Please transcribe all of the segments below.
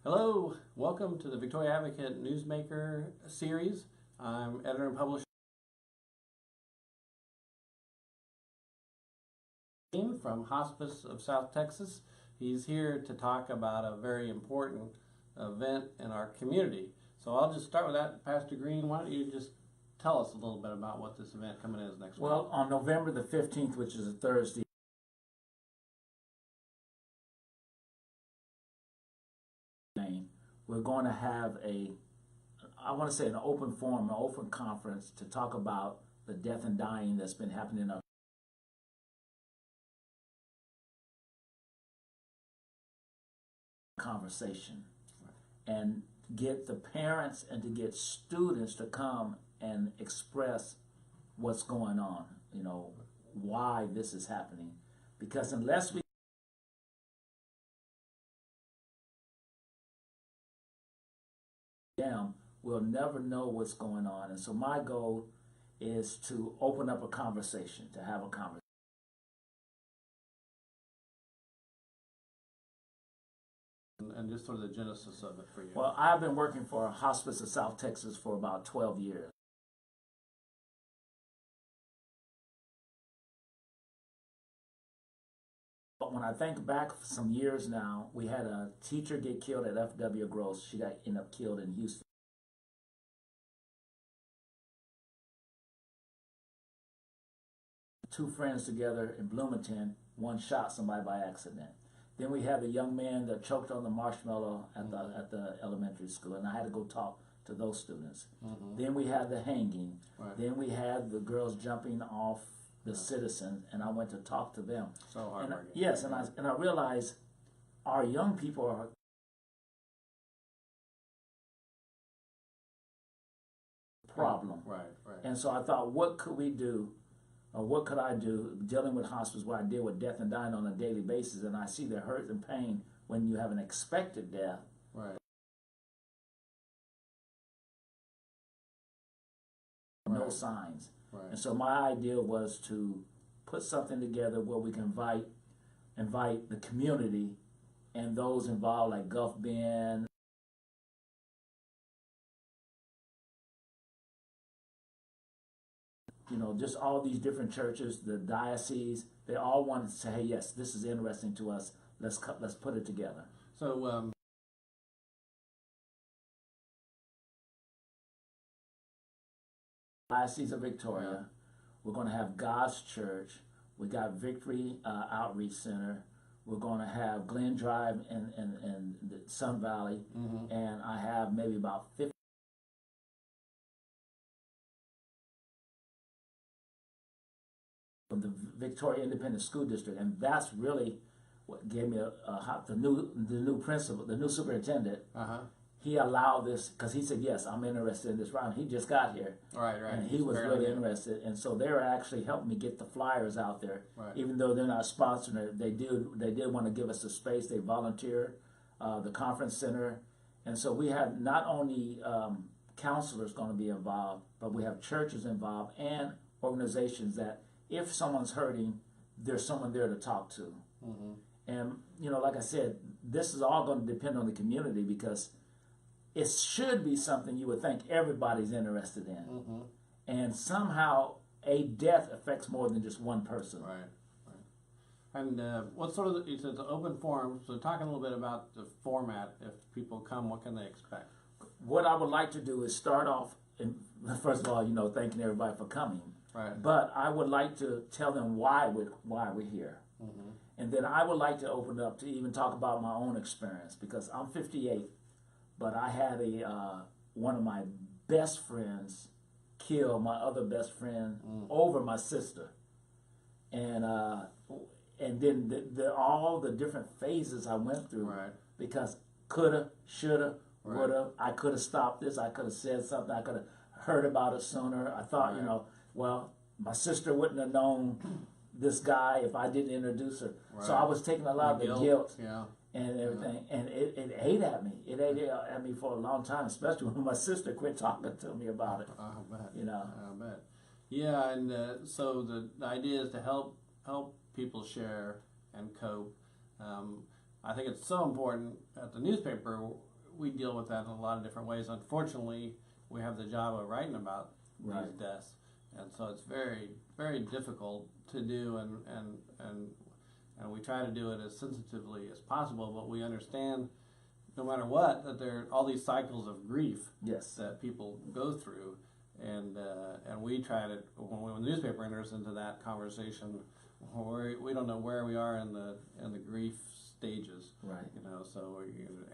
Hello, welcome to the Victoria Advocate Newsmaker series. I'm editor and publisher from Hospice of South Texas. He's here to talk about a very important event in our community. So I'll just start with that. Pastor Green, why don't you just tell us a little bit about what this event coming in is next week? Well, on November the 15th, which is a Thursday, we're going to have I want to say an open forum, an open conference to talk about the death and dying that's been happening in our conversation, and get the parents and to get students to come and express what's going on, why this is happening. Because unless we we'll never know what's going on. And so my goal is to open up a conversation, to have a conversation. And just sort of the genesis of it for you. Well, I've been working for Hospice of South Texas for about 12 years. But when I think back some years now, we had a teacher get killed at F.W. Gross. She ended up killed in Houston. Two friends together in Bloomington, one shot somebody by accident. Then we had the young man that choked on the marshmallow at the elementary school, and I had to go talk to those students. Then we had the hanging. Right. Then we had the girls jumping off the citizens, and I went to talk to them. So heartbreaking. Yes, and I realized our young people are a problem. Right. And so I thought, what could we do? Or what could I do dealing with hospice where I deal with death and dying on a daily basis, and I see the hurt and pain when you have an expected death. Right. No signs. Right. And so my idea was to put something together where we can invite the community and those involved, like Gulf Bend, just all these different churches, the diocese. They all wanted to say, hey, yes, this is interesting to us. Let's put it together. So Diocese of Victoria, we're going to have God's Church. We got Victory Outreach Center. We're going to have Glen Drive and the Sun Valley. And I have maybe about 50 from the Victoria Independent School District, and that's really what gave me the new principal, the new superintendent. He allowed this because he said, yes, I'm interested in this round. He just got here. Right. And he was really interested. And so they were actually helping me get the flyers out there. Right. Even though they're not sponsoring it, they did want to give us a space. They volunteered, the conference center. And so we have not only counselors going to be involved, but we have churches involved and organizations that if someone's hurting, there's someone there to talk to. And, like I said, this is all going to depend on the community because it should be something you would think everybody's interested in. And somehow a death affects more than just one person. Right. And what sort of, it's an open forum, so talk a little bit about the format. If people come, what can they expect? What I would like to do is start off, first of all, thanking everybody for coming. Right. But I would like to tell them why we're here. And then I would like to open up to even talk about my own experience because I'm 58, but I had one of my best friends kill my other best friend over my sister. And then all the different phases I went through because coulda, shoulda, woulda, I could have stopped this, I could have said something, I could have heard about it sooner. I thought, well, my sister wouldn't have known this guy if I didn't introduce her. So I was taking a lot of the guilt and everything. And it ate at me. It ate at me for a long time, especially when my sister quit talking to me about it. I'll bet. I'll bet. Yeah, and so the idea is to help people share and cope. I think it's so important at the newspaper we deal with that in a lot of different ways. Unfortunately, we have the job of writing about Right. these deaths, and so it's very, very difficult to do, and we try to do it as sensitively as possible. But we understand, no matter what, that there are all these cycles of grief Yes. that people go through, and we try to, when the newspaper enters into that conversation, we don't know where we are in the grief stages. Right. You know, so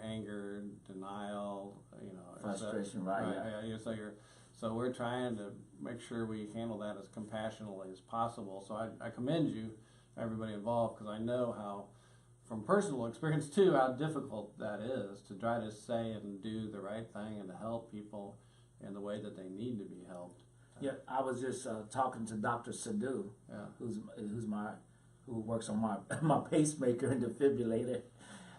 anger, denial, you know, Frustration, right? Yeah. So we're trying to make sure we handle that as compassionately as possible. So I commend you, everybody involved, because I know how, from personal experience too, how difficult that is to try to say and do the right thing and to help people in the way that they need to be helped. Yeah, I was just talking to Dr. Sadhu, Yeah. who works on my pacemaker and defibrillator.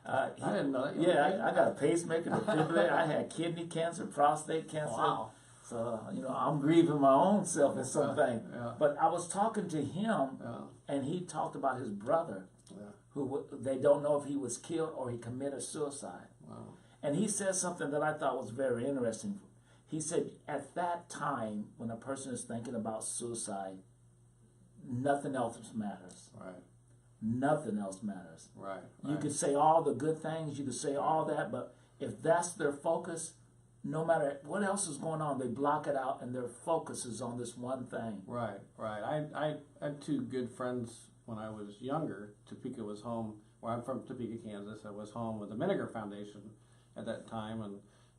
I didn't know that. Yeah, I got a pacemaker, defibrillator. I had kidney cancer, prostate cancer. Wow. So I'm grieving my own self in something. Yeah. But I was talking to him, Yeah. and he talked about his brother, Yeah. who they don't know if he was killed or he committed suicide. Wow. And he said something that I thought was very interesting. He said, at that time, when a person is thinking about suicide, nothing else matters. Right. Nothing else matters. Right. You could say all the good things, you could say all that, but if that's their focus, no matter what else is going on, they block it out and their focus is on this one thing. Right. I had two good friends when I was younger. Topeka was home, where I'm from, Topeka, Kansas. I was home with the Newsmaker Foundation at that time,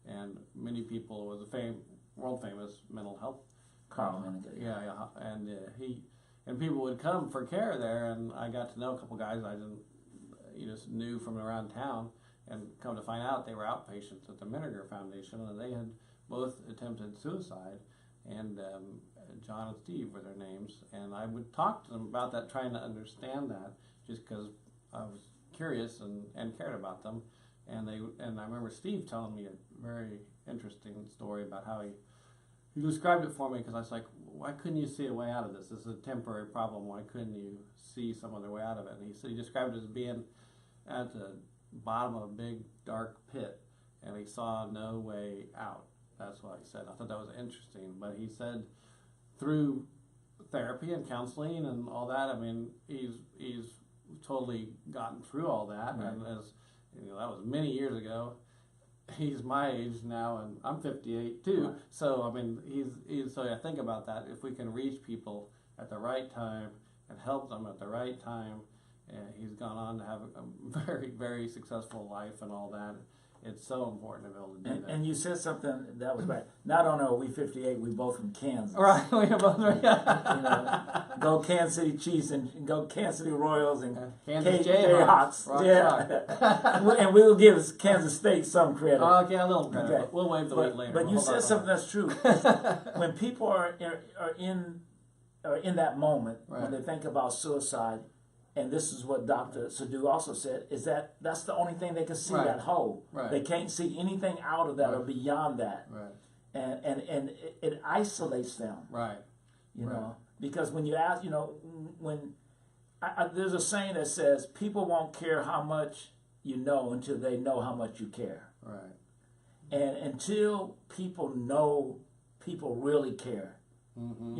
and many people, was a world famous mental health. Carl Menninger. Yeah, and people would come for care there, and I got to know a couple guys I just knew from around town, and come to find out they were outpatients at the Newsmaker Foundation, and they had both attempted suicide, and John and Steve were their names, and I would talk to them about that, trying to understand that, just because I was curious and cared about them, and I remember Steve telling me a very interesting story about how he described it for me, because I was like, why couldn't you see a way out of this? This is a temporary problem. Why couldn't you see some other way out of it? And he said he described it as being at the bottom of a big dark pit, and he saw no way out. That's what he said. I thought that was interesting. But he said through therapy and counseling and all that, I mean, he's totally gotten through all that. Right. And as that was many years ago. He's my age now, and I'm 58 too. Right. So I mean, so I think about that. If we can reach people at the right time and help them at the right time, he's gone on to have a very, very successful life and all that. It's so important to be able to do that. And you said something that was right. Not only are we 58, we both from Kansas. Right, we are both right. Go Kansas City Chiefs and go Kansas City Royals and Kansas Jayhawks. And we will give Kansas State some credit. Okay, a little credit. Okay. But we'll waive the weight later. But you said something that's true. When people are in that moment, right. when they think about suicide, and this is what Dr. Sadhu also said, is that's the only thing they can see, right. that hole. Right. They can't see anything out of that right. or beyond that. Right. And it isolates them. Right. You right. know, because when you ask, when there's a saying that says, people won't care how much you know until they know how much you care. Right. And until people know people really care, mm-hmm.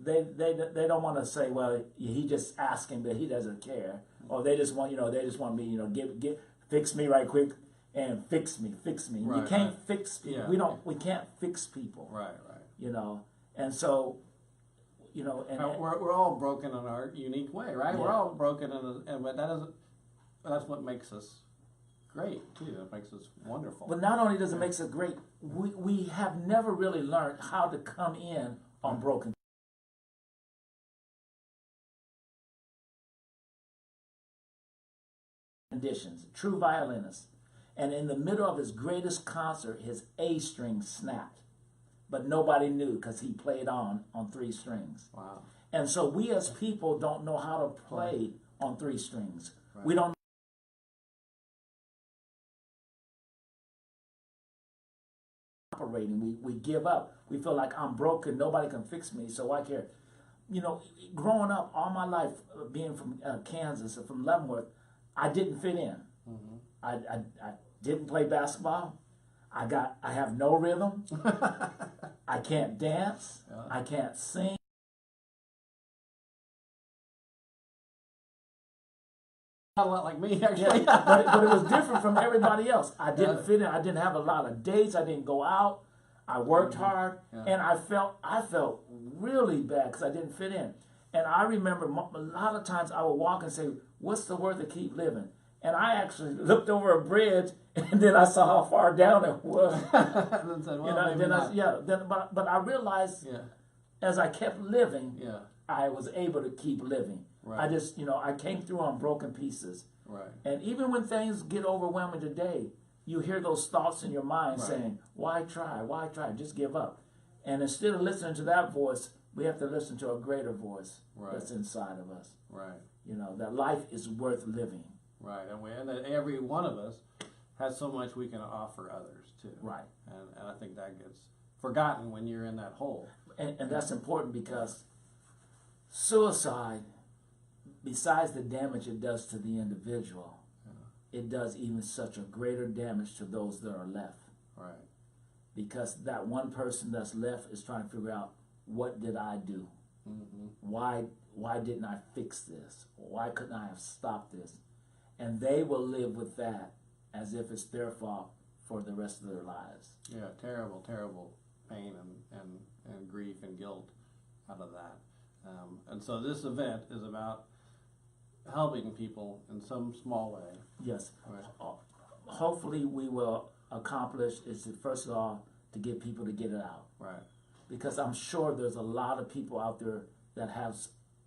They don't want to say, well, he just asking, but he doesn't care, or they just want me, fix me right quick and fix me. Right, you can't right. fix people. Yeah. We can't fix people. Right. And so, and we're all broken in our unique way, right? Yeah. We're all broken but that's what makes us great too. That makes us wonderful. But not only does it make us great, we have never really learned how to come in on broken conditions. True violinist. And in the middle of his greatest concert, his A string snapped. But nobody knew because he played on 3 strings. Wow. And so we as people don't know how to play on 3 strings. Right. We don't operating. We give up. We feel like I'm broken. Nobody can fix me, so I care. Growing up all my life, being from Kansas, from Leavenworth, I didn't fit in. Mm-hmm. I didn't play basketball. I have no rhythm. I can't dance. Yeah. I can't sing. Not a lot like me, actually. Yeah, but it was different from everybody else. I didn't fit in. I didn't have a lot of dates. I didn't go out. I worked hard, and I felt really bad because I didn't fit in. And I remember a lot of times I would walk and say, "What's the word to keep living?" And I actually looked over a bridge, and then I saw how far down it was. And then said, well, but I realized as I kept living, yeah, I was able to keep living. right, I just, I came through on broken pieces. right, And even when things get overwhelming today, you hear those thoughts in your mind right, saying, why try? Why try? Just give up. And instead of listening to that voice, we have to listen to a greater voice right, that's inside of us. right, That life is worth living. right, and that every one of us has so much we can offer others too. Right. And I think that gets forgotten when you're in that hole. And that's important because suicide, besides the damage it does to the individual, it does even such a greater damage to those that are left. Right. Because that one person that's left is trying to figure out, what did I do? Mm-hmm. Why didn't I fix this? Why couldn't I have stopped this? And they will live with that as if it's their fault for the rest of their lives. Yeah, terrible, terrible pain and grief and guilt out of that. And so this event is about helping people in some small way. Yes. Right. Hopefully we will accomplish is first of all to get people to get it out. Right. Because I'm sure there's a lot of people out there that have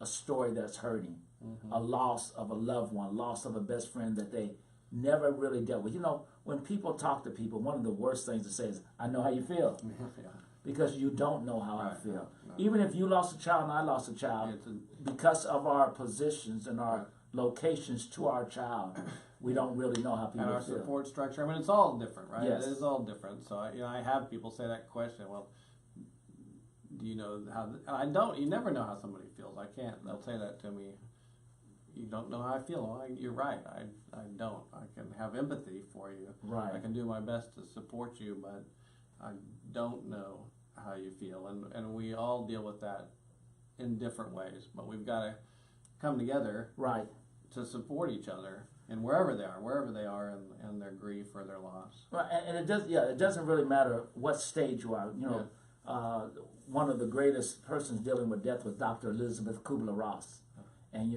a story that's hurting. Mm-hmm. A loss of a loved one, loss of a best friend that they never really dealt with. When people talk to people, one of the worst things to say is, I know how you feel. Yeah. Because you don't know how I feel. No. Even if you lost a child and I lost a child, because of our positions and our locations to our child, we don't really know how people and our feel. support structure. I mean, it's all different, right? Yes. It is all different. So I have people say that question. Well, do you know how? I don't. You never know how somebody feels. I can't. They'll say that to me. You don't know how I feel. Well, you're right. I don't. I can have empathy for you. Right. I can do my best to support you, but I don't know how you feel. And we all deal with that in different ways. But we've got to come together, right, to support each other and wherever they are in their grief or their loss. Right, and it doesn't really matter what stage you are. One of the greatest persons dealing with death was Dr. Elizabeth Kubler-Ross. And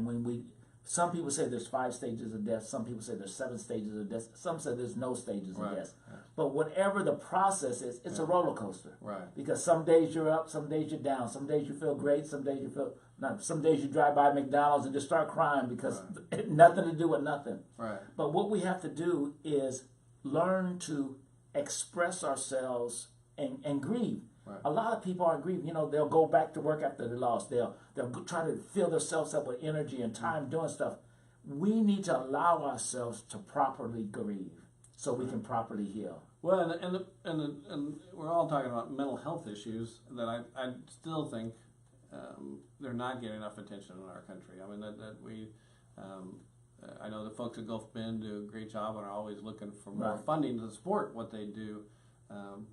when some people say there's 5 stages of death, some people say there's 7 stages of death, some say there's no stages of death. Yeah. But whatever the process is, it's a roller coaster. Right. Because some days you're up, some days you're down, some days you feel great, some days you feel not. Some days you drive by McDonald's and just start crying because nothing to do with nothing. Right. But what we have to do is learn to express ourselves and grieve. Right. A lot of people aren't grieving. They'll go back to work after they lost. They'll try to fill themselves up with energy and time doing stuff. We need to allow ourselves to properly grieve so we can properly heal. Well, and we're all talking about mental health issues that I still think they're not getting enough attention in our country. I mean I know the folks at Gulf Bend do a great job and are always looking for more funding to support what they do.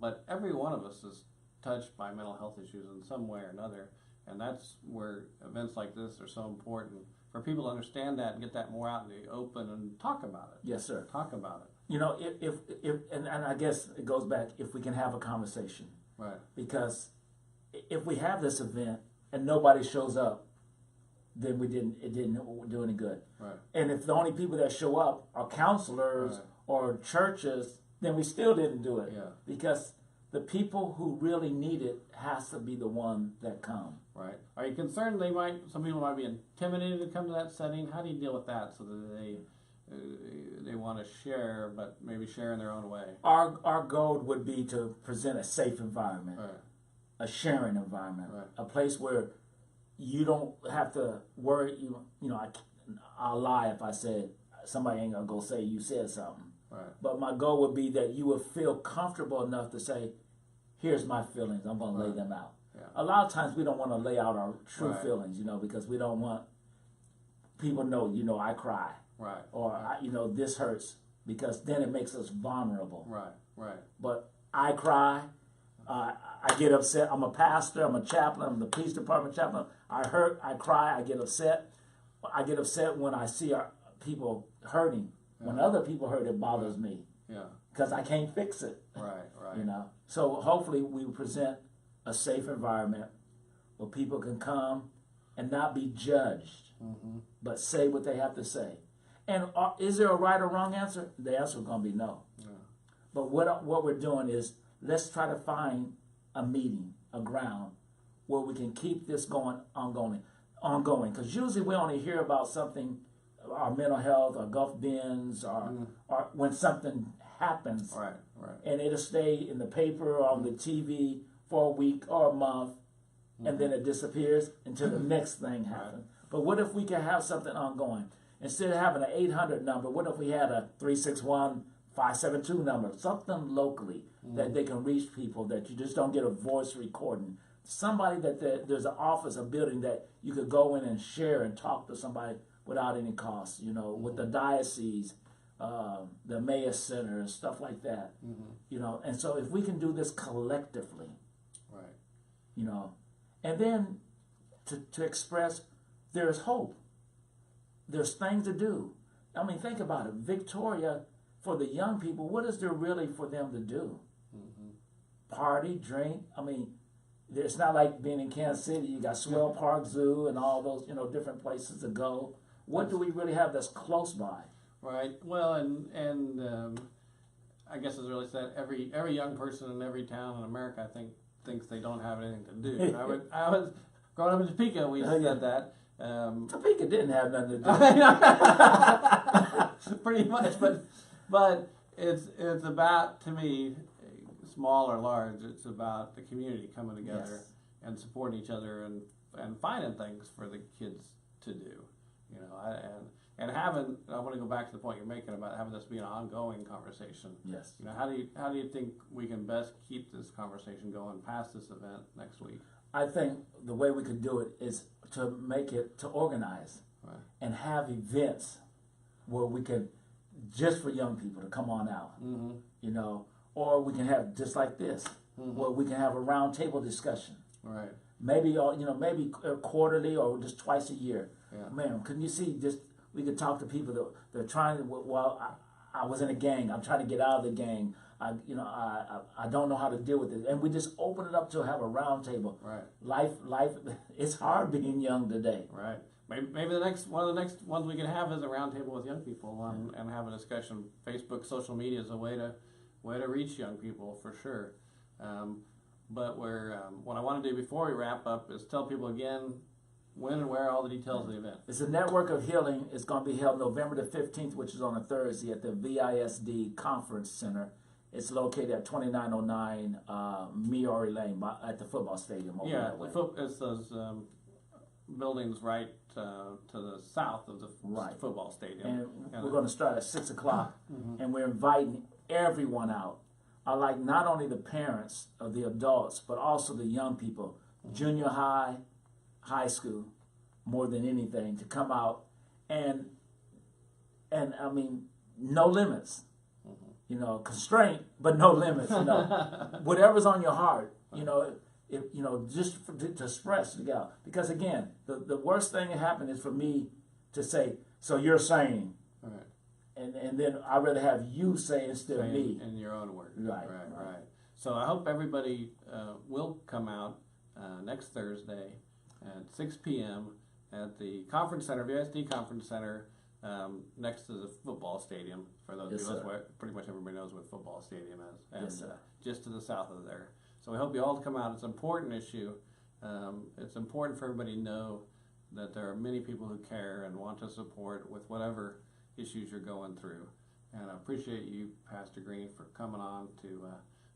But every one of us is touched by mental health issues in some way or another, and that's where events like this are so important for people to understand that and get that more out in the open and talk about it. Yes, sir. Talk about it. And I guess it goes back, if we can have a conversation. Right. Because if we have this event and nobody shows up, then it didn't do any good. Right. And if the only people that show up are counselors or churches, then we still didn't do it. Yeah. Because the people who really need it has to be the one that come. Right. Are you concerned some people might be intimidated to come to that setting? How do you deal with that so that they want to share, but maybe share in their own way? Our goal would be to present a safe environment, right, a sharing environment, right, a place where you don't have to worry. I'll lie if I said somebody ain't gonna go say you said something. Right. But my goal would be that you would feel comfortable enough to say, here's my feelings, I'm going to lay them out. Yeah. A lot of times we don't want to lay out our true Right. feelings, because we don't want people to know, I cry. Right. Or, this hurts. because then it makes us vulnerable. Right, right. But I cry. I get upset. I'm a pastor. I'm a chaplain. I'm the police department chaplain. I hurt. I cry. I get upset. I get upset when I see our people hurting. When other people hurt, it bothers me. Yeah. Because I can't fix it. Right, right. You know. So hopefully we present a safe environment where people can come and not be judged, but say what they have to say. And is there a right or wrong answer? The answer is going to be no. Yeah. But what we're doing is, let's try to find a meeting, a ground, where we can keep this ongoing. Because usually we only hear about something, our mental health, our Gulf bins, or when something happens. Right, right. And it'll stay in the paper or on the TV for a week or a month, and then it disappears until the next thing happens. Right. But what if we can have something ongoing? Instead of having an 800 number, what if we had a 361-572 number, something locally that they can reach people, that you just don't get a voice recording. Somebody that there's an office, a building that you could go in and share and talk to somebody without any cost, you know, with the diocese, the Mayor's Center, and stuff like that, you know. And so if we can do this collectively, right, you know, and then to express there's hope. There's things to do. I mean, think about it. Victoria, for the young people, what is there really for them to do? Party, drink. I mean, it's not like being in Kansas City. You got Swell Park Zoo and all those, you know, different places to go. What do we really have that's close by? Right. Well, and I guess as really said, every young person in every town in America, I think, thinks they don't have anything to do. I was growing up in Topeka. We said that. Topeka didn't have nothing to do. Pretty much, but it's about, to me, small or large, it's about the community coming together and supporting each other and finding things for the kids to do, you know, and having. I want to go back to the point you're making about having this be an ongoing conversation. Yes. You know, how do you think we can best keep this conversation going past this event next week? I think the way we could do it is to organize and have events where we can, just for young people to come on out, you know, or we can have just like this, where we can have a round table discussion. Right. Maybe, you know, maybe quarterly or just twice a year. Yeah. Man, can you see, just we could talk to people that they're trying to, well, I was in a gang, I'm trying to get out of the gang. I don't know how to deal with it, and we just open it up to have a round table. Right. Life, it's hard being young today. Right. Maybe one of the next ones we can have is a round table with young people and have a discussion. Facebook, social media is a way to reach young people for sure. But what I want to do before we wrap up is tell people again when and where, all the details of the event. It's a network of healing. It's going to be held November the 15th, which is on a Thursday, at the VISD Conference Center. It's located at 2909 Meori Lane at the football stadium. It's those buildings right to the south of the football stadium. And we're going to start at 6 o'clock, and we're inviting everyone out. I like not only the parents of the adults, but also the young people, junior high, high school, more than anything, to come out and I mean, no limits. You know, constraint, but no limits. You know, whatever's on your heart. You know, just to express it out. Because again, the worst thing that happened is for me to say, "So you're saying," and then I'd rather have you say instead of me in your own words. Right. So I hope everybody will come out next Thursday at 6 p.m. at the Conference Center, VSD Conference Center. Next to the football stadium, for those of you pretty much everybody knows what football stadium is, and just to the south of there. So we hope you all come out. It's an important issue. It's important for everybody to know that there are many people who care and want to support with whatever issues you're going through. And I appreciate you, Pastor Green, for coming on to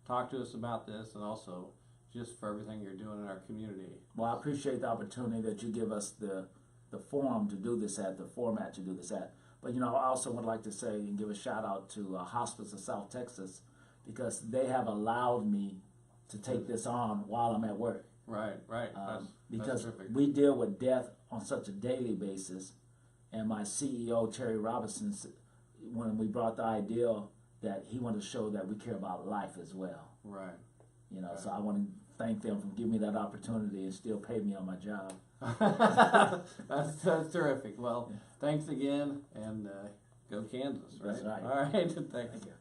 talk to us about this, and also just for everything you're doing in our community. Well, I appreciate the opportunity that you give us the forum to do this at, the format to do this at. But, you know, I also would like to say and give a shout out to Hospice of South Texas, because they have allowed me to take this on while I'm at work. Right. Because we deal with death on such a daily basis, and my CEO, Terry Robinson, when we brought the idea that he wanted to show that we care about life as well. Right. You know, so I want to thank them for giving me that opportunity and still pay me on my job. That's terrific. Well, thanks again, and go Kansas, right? That's right. All right, thanks. Thank you.